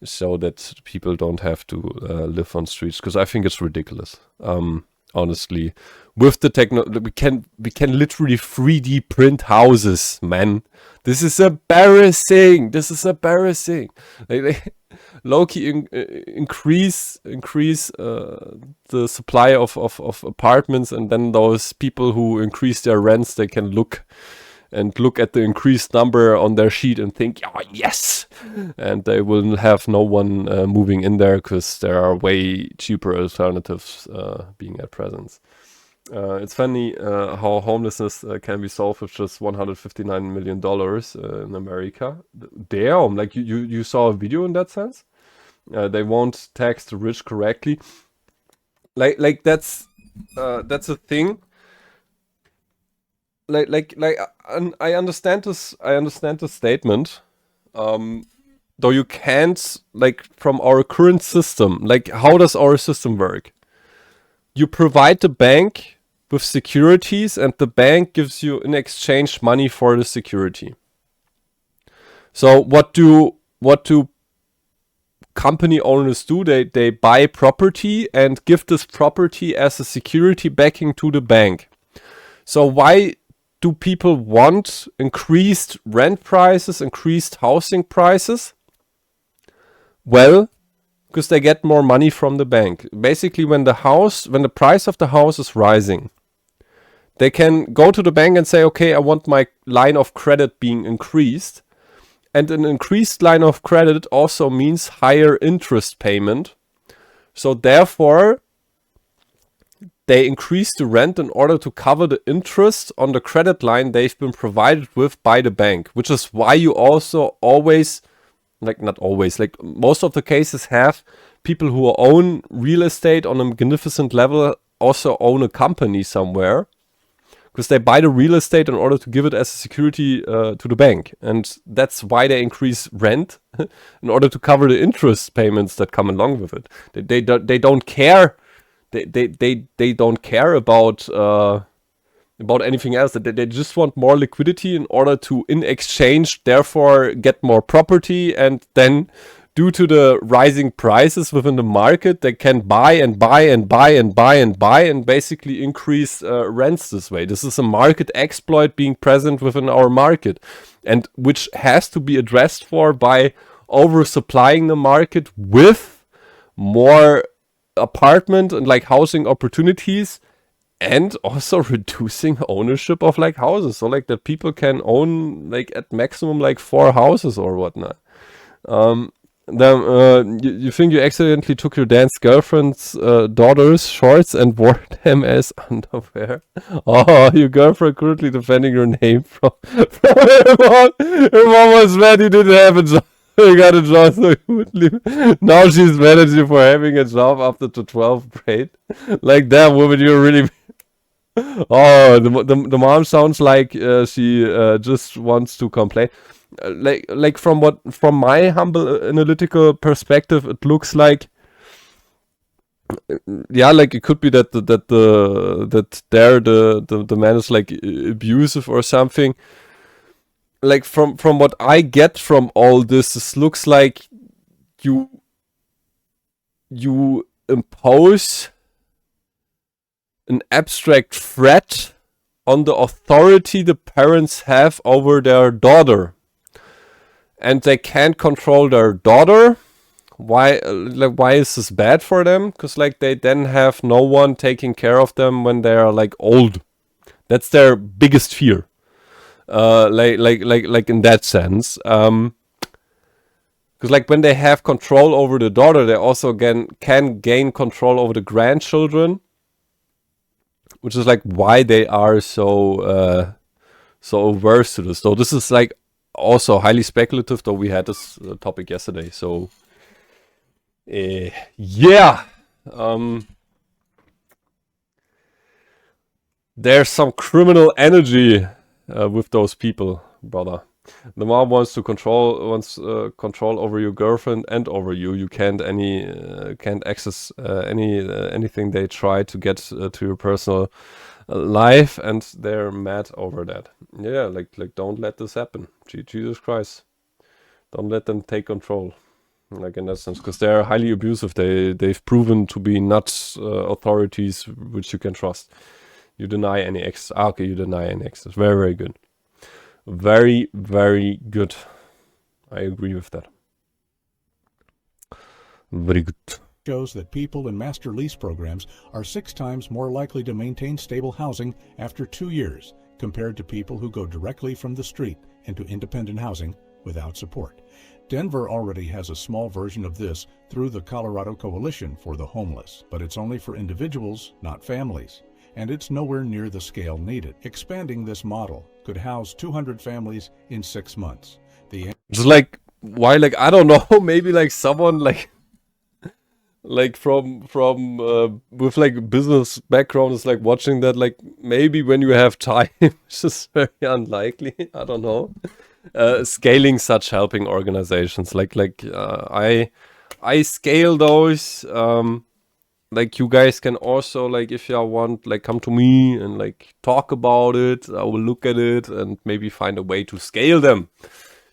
so that people don't have to live on streets. Because I think it's ridiculous. Honestly, with the technology, we can literally 3D print houses, man. This is embarrassing. Like, low-key increase the supply of apartments, and then those people who increase their rents, they can look at the increased number on their sheet and think, oh, yes, and they will have no one moving in there, because there are way cheaper alternatives being at present. It's funny how homelessness can be solved with just $159 million in America. Damn, like you saw a video in that sense. They won't tax the rich correctly. Like that's a thing. And I understand this. I understand the statement. Though you can't, like, from our current system, like, how does our system work? You provide the bank with securities, and the bank gives you in exchange money for the security. So what do company owners do? They buy property and give this property as a security backing to the bank. So why do people want increased rent prices, increased housing prices? Well, because they get more money from the bank. Basically, when the price of the house is rising, they can go to the bank and say, okay, I want my line of credit being increased. And an increased line of credit also means higher interest payment. So therefore, they increase the rent in order to cover the interest on the credit line they've been provided with by the bank, which is why you also always, like, not always, like most of the cases have people who own real estate on a magnificent level also own a company somewhere, because they buy the real estate in order to give it as a security to the bank. And that's why they increase rent in order to cover the interest payments that come along with it. They don't care. They don't care about anything else. They just want more liquidity in order to, in exchange, therefore get more property, and then due to the rising prices within the market, they can buy and buy and buy and buy and buy and basically increase rents this way. This is a market exploit being present within our market, and which has to be addressed for by oversupplying the market with more apartment and like housing opportunities, and also reducing ownership of like houses, so like that people can own like at maximum like 4 houses or whatnot. Then you think you accidentally took your dance girlfriend's daughter's shorts and wore them as underwear? Oh, your girlfriend currently defending your name from her mom. Her mom was mad you didn't have a job. You got a job, so you would leave. Now she's mad at you for having a job after the 12th grade. Like, that woman, you're really... Oh, the mom sounds like she just wants to complain. Like from my humble analytical perspective, it looks like, yeah, like it could be that the man is like abusive or something. Like from what I get from all this looks like you impose an abstract threat on the authority the parents have over their daughter, and they can't control their daughter. Why is this bad for them? Because like they then have no one taking care of them when they are like old. That's their biggest fear. Like in that sense, because like when they have control over the daughter, they also can gain control over the grandchildren, which is like why they are so so averse to this. So this is like also highly speculative, though we had this topic yesterday. So yeah, there's some criminal energy with those people, brother. The mom wants control over your girlfriend and over you. You can't access anything they try to get to your personal life, and they're mad over that. Yeah, like don't let this happen. Jesus Christ, don't let them take control. Like in that sense, because they're highly abusive. They've proven to be not authorities which you can trust. You deny any access. Okay, you deny any access. Very, very good. Very, very good. I agree with that. Very good. Shows that people in master lease programs are 6 times more likely to maintain stable housing after 2 years compared to people who go directly from the street into independent housing without support. Denver already has a small version of this through the Colorado Coalition for the Homeless, but it's only for individuals, not families. And it's nowhere near the scale needed. Expanding this model could house 200 families in 6 months. Just like, why, like, I don't know, maybe like someone like from with like business background is like watching that, like maybe when you have time, which is very unlikely, I don't know, scaling such helping organizations, like I scale those, like you guys can also, like if you want, like come to me and like talk about it. I will look at it and maybe find a way to scale them.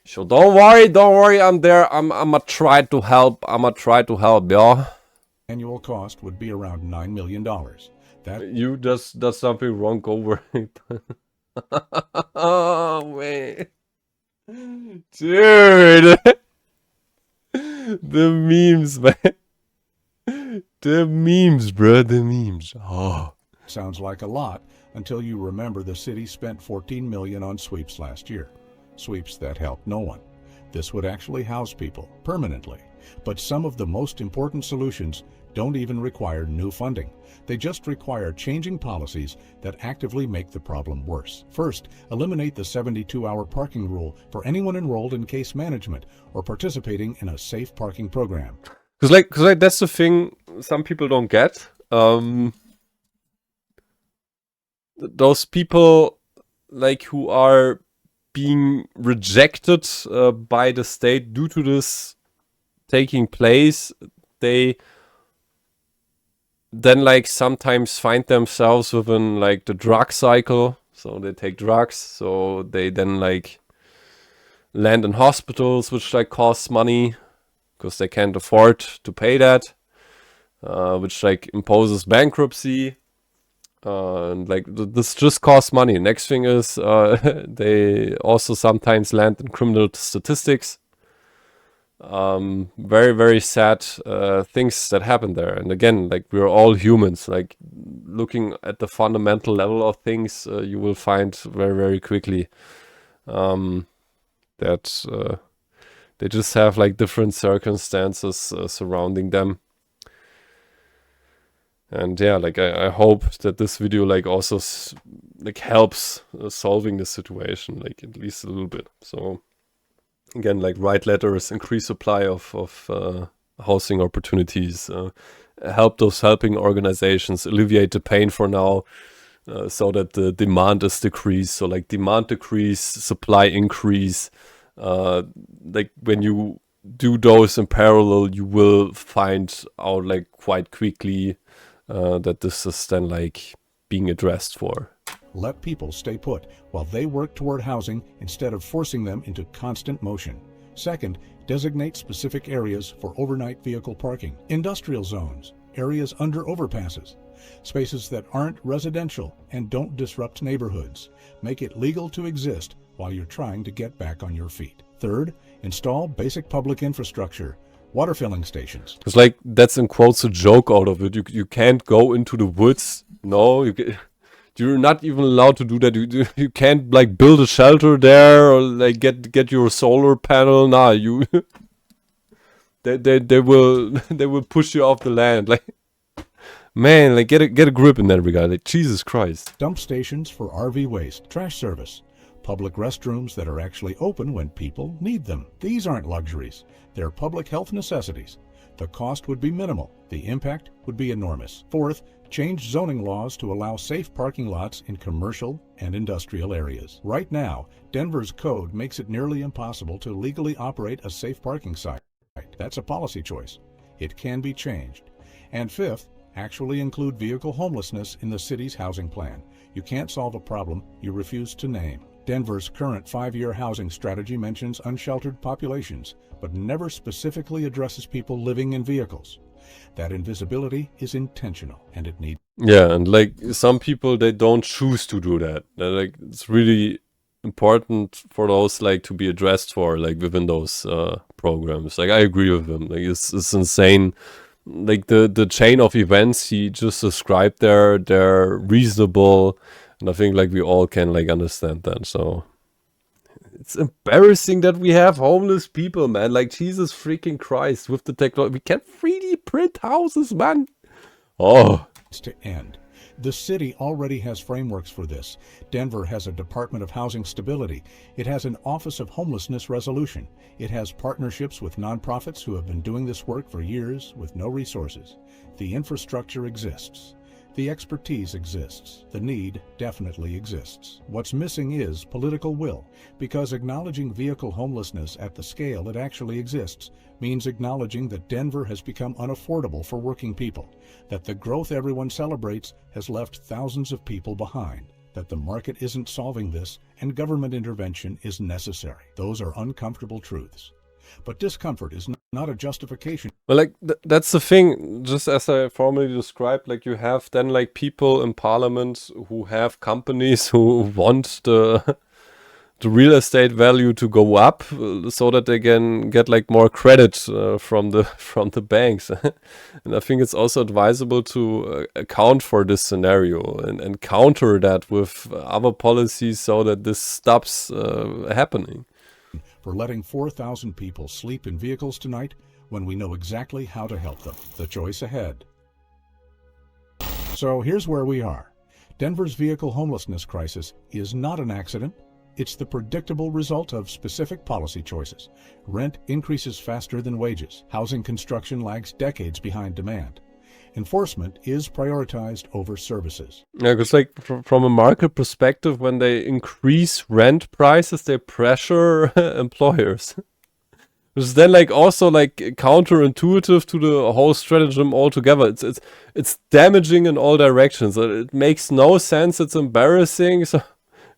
So don't worry, I'm there. I'ma try to help. Yeah. Annual cost would be around $9 million. That you just does something wrong, go over it. Oh man, dude, the memes, man. The memes, bro, the memes. Oh. sounds like a lot until you remember the city spent $14 million on sweeps last year. Sweeps that helped no one. This would actually house people permanently. But some of the most important solutions don't even require new funding. They just require changing policies that actively make the problem worse. First, eliminate the 72-hour parking rule for anyone enrolled in case management or participating in a safe parking program. Cause like that's the thing some people don't get. Those people like who are being rejected by the state due to this taking place, they then like sometimes find themselves within like the drug cycle. So they take drugs, so they then like land in hospitals, which like costs money because they can't afford to pay that, which like imposes bankruptcy. And like this just costs money. Next thing is they also sometimes land in criminal statistics. Very, very sad things that happen there. And again, like we're all humans. Like looking at the fundamental level of things, you will find very, very quickly that they just have like different circumstances surrounding them. And yeah, like I hope that this video like also like helps solving the situation, like at least a little bit. So again, like write letters, increase supply of housing opportunities, help those helping organizations, alleviate the pain for now, so that the demand is decreased. So like demand decrease, supply increase. Like when you do those in parallel, you will find out like quite quickly that this is then like being addressed for. Let people stay put while they work toward housing instead of forcing them into constant motion. Second, designate specific areas for overnight vehicle parking. Industrial zones, areas under overpasses, spaces that aren't residential and don't disrupt neighborhoods. Make it legal to exist while you're trying to get back on your feet. Third, install basic public infrastructure. Water filling stations. It's like that's in quotes a joke out of it. You can't go into the woods. No, you're not even allowed to do that. You can't like build a shelter there or like get your solar panel. Nah, you they will push you off the land. Like Man, like get a grip in that regard. Like Jesus Christ. Dump stations for RV waste, trash service, public restrooms that are actually open when people need them. These aren't luxuries. They're public health necessities. The cost would be minimal. The impact would be enormous. Fourth, change zoning laws to allow safe parking lots in commercial and industrial areas. Right now, Denver's code makes it nearly impossible to legally operate a safe parking site. That's a policy choice. It can be changed. And fifth, actually include vehicle homelessness in the city's housing plan. You can't solve a problem you refuse to name. Denver's current 5-year housing strategy mentions unsheltered populations, but never specifically addresses people living in vehicles. That invisibility is intentional, and it needs... Yeah, and like some people, they don't choose to do that. Like it's really important for those like to be addressed for like within those programs. Like I agree with him. Like it's insane. Like the chain of events he just described there, they're reasonable, and I think like we all can like understand that. So it's embarrassing that we have homeless people, man. Like Jesus freaking Christ, with the technology we can 3D print houses, man. Oh, to end. The city already has frameworks for this. Denver has a Department of Housing Stability. It has an Office of Homelessness Resolution. It has partnerships with nonprofits who have been doing this work for years with no resources. The infrastructure exists. The expertise exists. The need definitely exists. What's missing is political will, because acknowledging vehicle homelessness at the scale it actually exists means acknowledging that Denver has become unaffordable for working people, that the growth everyone celebrates has left thousands of people behind, that the market isn't solving this and government intervention is necessary. Those are uncomfortable truths. But discomfort is not a justification. well, like that's the thing. Just as I formally described, like you have then like people in parliament who have companies who want the real estate value to go up so that they can get like more credit from the banks. And I think it's also advisable to account for this scenario and counter that with other policies so that this stops happening. For letting 4,000 people sleep in vehicles tonight when we know exactly how to help them. The choice ahead. So here's where we are. Denver's vehicle homelessness crisis is not an accident. It's the predictable result of specific policy choices. Rent increases faster than wages. Housing construction lags decades behind demand. Enforcement is prioritized over services. Yeah, because like from a market perspective, when they increase rent prices, they pressure employers. Which is then like also like counterintuitive to the whole stratagem altogether. It's damaging in all directions. It makes no sense. It's embarrassing. So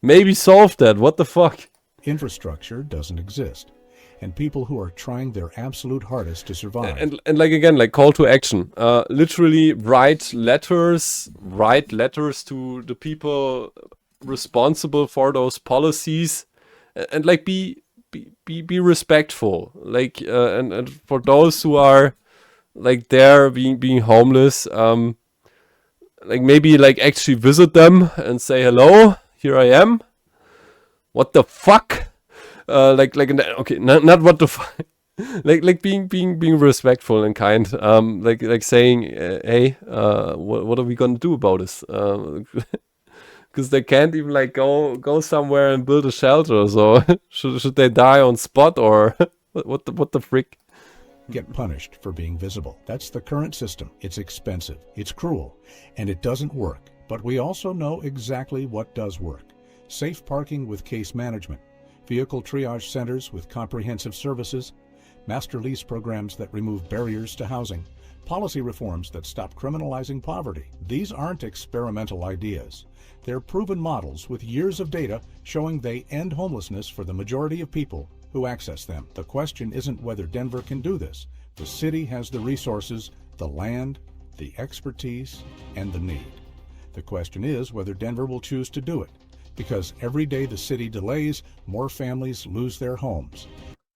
maybe solve that. What the fuck? Infrastructure doesn't exist, and people who are trying their absolute hardest to survive. And like again, like call to action. Literally write letters to the people responsible for those policies, and like be respectful. Like and for those who are like there being homeless, like maybe like actually visit them and say hello. Here I am. What the fuck? Okay, not what the fuck. like being respectful and kind. Like saying, hey, what are we gonna do about this? Because they can't even like go somewhere and build a shelter. So should they die on spot or what the frick? Get punished for being visible. That's the current system. It's expensive, it's cruel, and it doesn't work. But we also know exactly what does work. Safe parking with case management, vehicle triage centers with comprehensive services, master lease programs that remove barriers to housing, policy reforms that stop criminalizing poverty. These aren't experimental ideas. They're proven models with years of data showing they end homelessness for the majority of people who access them. The question isn't whether Denver can do this. The city has the resources, the land, the expertise, and the need. The question is whether Denver will choose to do it, because every day the city delays, more families lose their homes.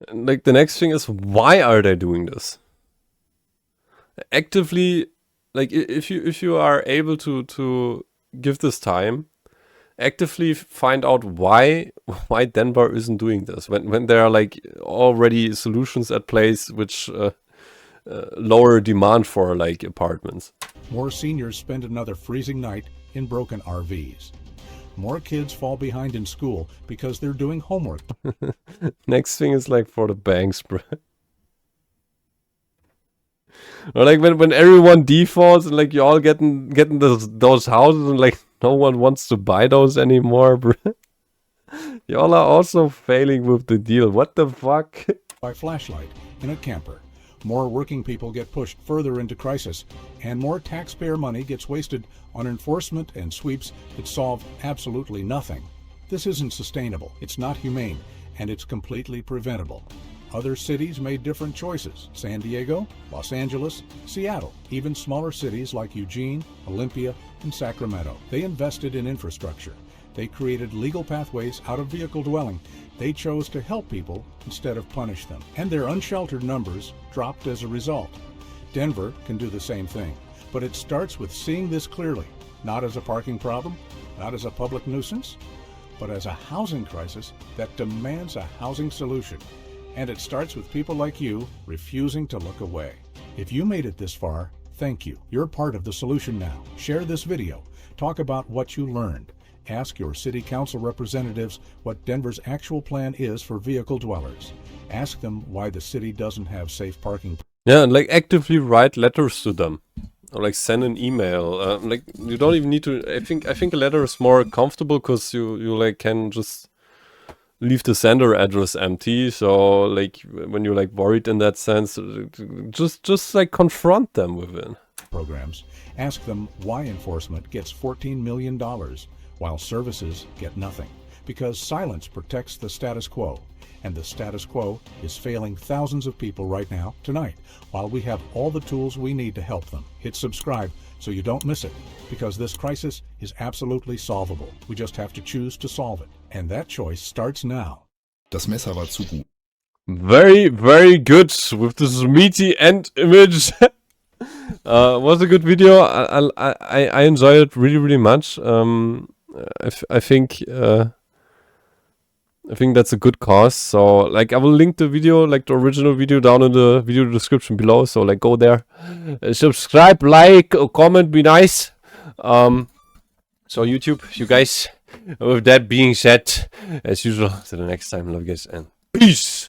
And like the next thing is, why are they doing this? Actively, like if you are able to give this time, actively find out why Denver isn't doing this when there are like already solutions at place which lower demand for like apartments. More seniors spend another freezing night in broken RVs. More kids fall behind in school because they're doing homework. Next thing is like for the banks, bro. Or like when everyone defaults and like you all getting those houses and like no one wants to buy those anymore, bro. Y'all are also failing with the deal. What the fuck? By flashlight in a camper. More working people get pushed further into crisis, and more taxpayer money gets wasted on enforcement and sweeps that solve absolutely nothing. This isn't sustainable, it's not humane, and it's completely preventable. Other cities made different choices. San Diego, Los Angeles, Seattle, even smaller cities like Eugene, Olympia, and Sacramento. They invested in infrastructure. They created legal pathways out of vehicle dwelling. They chose to help people instead of punish them. And their unsheltered numbers dropped as a result. Denver can do the same thing. But it starts with seeing this clearly, not as a parking problem, not as a public nuisance, but as a housing crisis that demands a housing solution. And it starts with people like you refusing to look away. If you made it this far, thank you. You're part of the solution now. Share this video. Talk about what you learned. Ask your city council representatives what Denver's actual plan is for vehicle dwellers. Ask them why the city doesn't have safe parking. Yeah, and like actively write letters to them, or like send an email. Like you don't even need to. I think a letter is more comfortable because you like can just leave the sender address empty. So like when you're like worried in that sense, just like confront them with it. Programs. Ask them why enforcement gets $14 million. While services get nothing, because silence protects the status quo, and the status quo is failing thousands of people right now, tonight, while we have all the tools we need to help them. Hit subscribe so you don't miss it, because this crisis is absolutely solvable. We just have to choose to solve it, and that choice starts now. Das Messer war zu gut. Very, very good with this meaty end image. Was a good video. I enjoyed it really much. I think that's a good cause. So like I will link the video, like the original video, down in the video description below. So like go there, subscribe, like, comment, be nice. So YouTube, you guys. With that being said, as usual, till the next time, love you guys and peace.